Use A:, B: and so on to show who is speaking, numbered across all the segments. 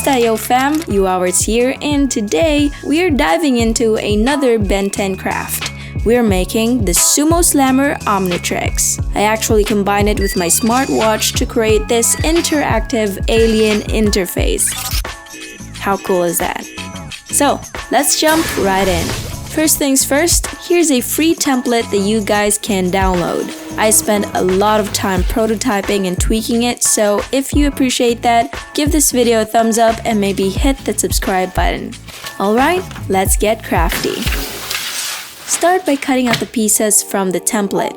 A: Yo fam, Yowawerts here, and today we are diving into another Ben 10 craft. We're making the Sumo Slammers Omnitrix. I actually combined it with my smartwatch to create this interactive alien interface. How cool is that? So, let's jump right in. First things first, here's a free template that you guys can download. I spent a lot of time prototyping and tweaking it, so if you appreciate that, give this video a thumbs up and maybe hit the subscribe button. Alright, let's get crafty. Start by cutting out the pieces from the template.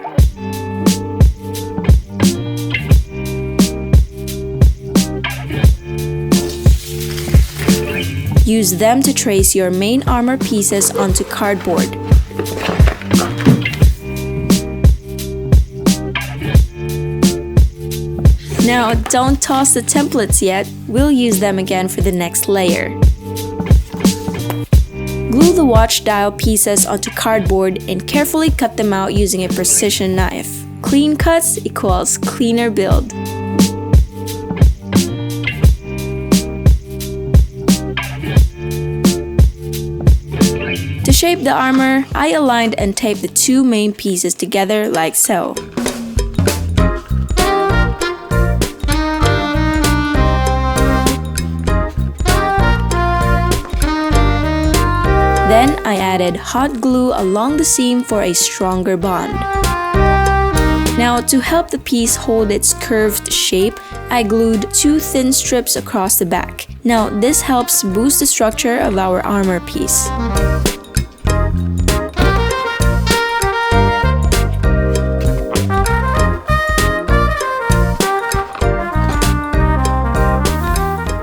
A: Use them to trace your main armor pieces onto cardboard. Now, don't toss the templates yet, we'll use them again for the next layer. Glue the watch dial pieces onto cardboard and carefully cut them out using a precision knife. Clean cuts equals cleaner build. To shape the armor, I aligned and taped the two main pieces together like so. Then I added hot glue along the seam for a stronger bond. Now, to help the piece hold its curved shape, I glued two thin strips across the back. Now, this helps boost the structure of our armor piece.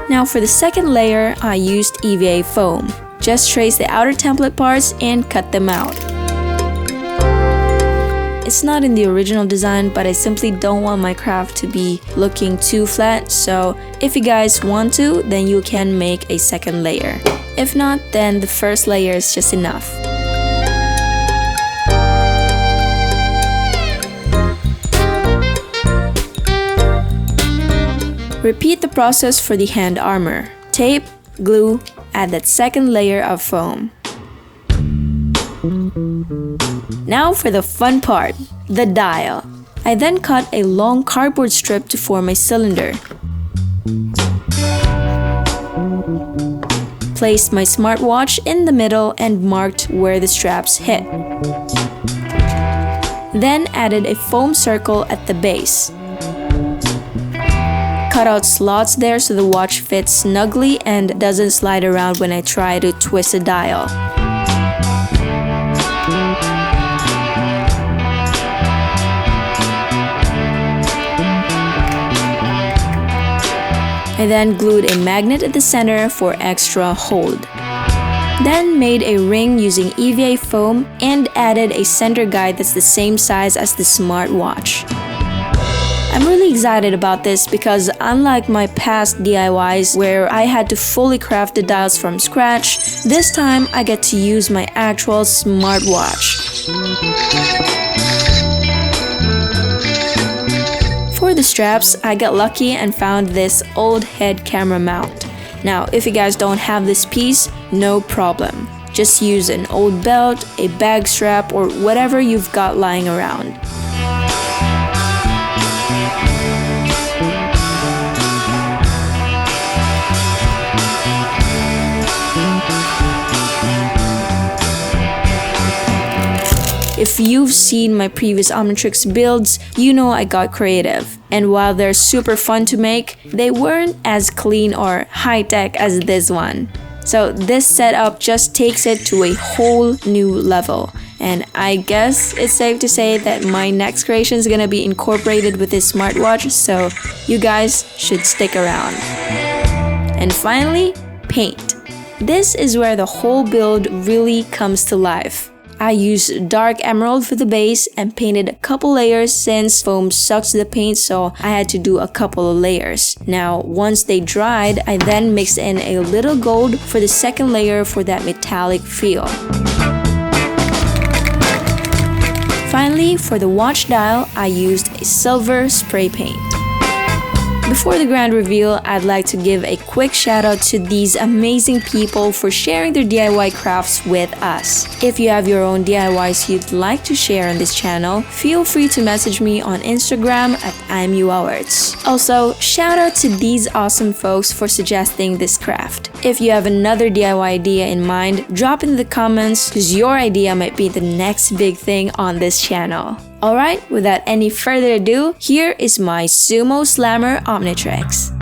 A: Now for the second layer, I used EVA Foam. Just trace the outer template parts and cut them out. It's not in the original design, but I simply don't want my craft to be looking too flat, so if you guys want to, then you can make a second layer. If not, then the first layer is just enough. Repeat the process for the hand armor. Tape, glue, add that second layer of foam. Now for the fun part, the dial. I then cut a long cardboard strip to form a cylinder. Placed my smartwatch in the middle and marked where the straps hit. Then added a foam circle at the base. Cut out slots there so the watch fits snugly and doesn't slide around when I try to twist a dial. I then glued a magnet at the center for extra hold. Then made a ring using EVA foam and added a center guide that's the same size as the smartwatch. I'm really excited about this because unlike my past DIYs where I had to fully craft the dials from scratch, this time I get to use my actual smartwatch. For the straps, I got lucky and found this old head camera mount. Now, if you guys don't have this piece, no problem. Just use an old belt, a bag strap, or whatever you've got lying around. If you've seen my previous Omnitrix builds, you know I got creative. And while they're super fun to make, they weren't as clean or high-tech as this one. So this setup just takes it to a whole new level. And I guess it's safe to say that my next creation is gonna be incorporated with this smartwatch, so you guys should stick around. And finally, paint. This is where the whole build really comes to life. I used dark emerald for the base and painted a couple layers since foam sucks the paint, so I had to do a couple of layers. Now, once they dried, I then mixed in a little gold for the second layer for that metallic feel. Finally, for the watch dial, I used a silver spray paint. before the grand reveal, I'd like to give a quick shout out to these amazing people for sharing their DIY crafts with us. If you have your own DIYs you'd like to share on this channel, feel free to message me on Instagram at Yowawerts. Also, shout out to these awesome folks for suggesting this craft. If you have another DIY idea in mind, drop in the comments because your idea might be the next big thing on this channel. Alright, without any further ado, here is my Sumo Slammer Omnitrix.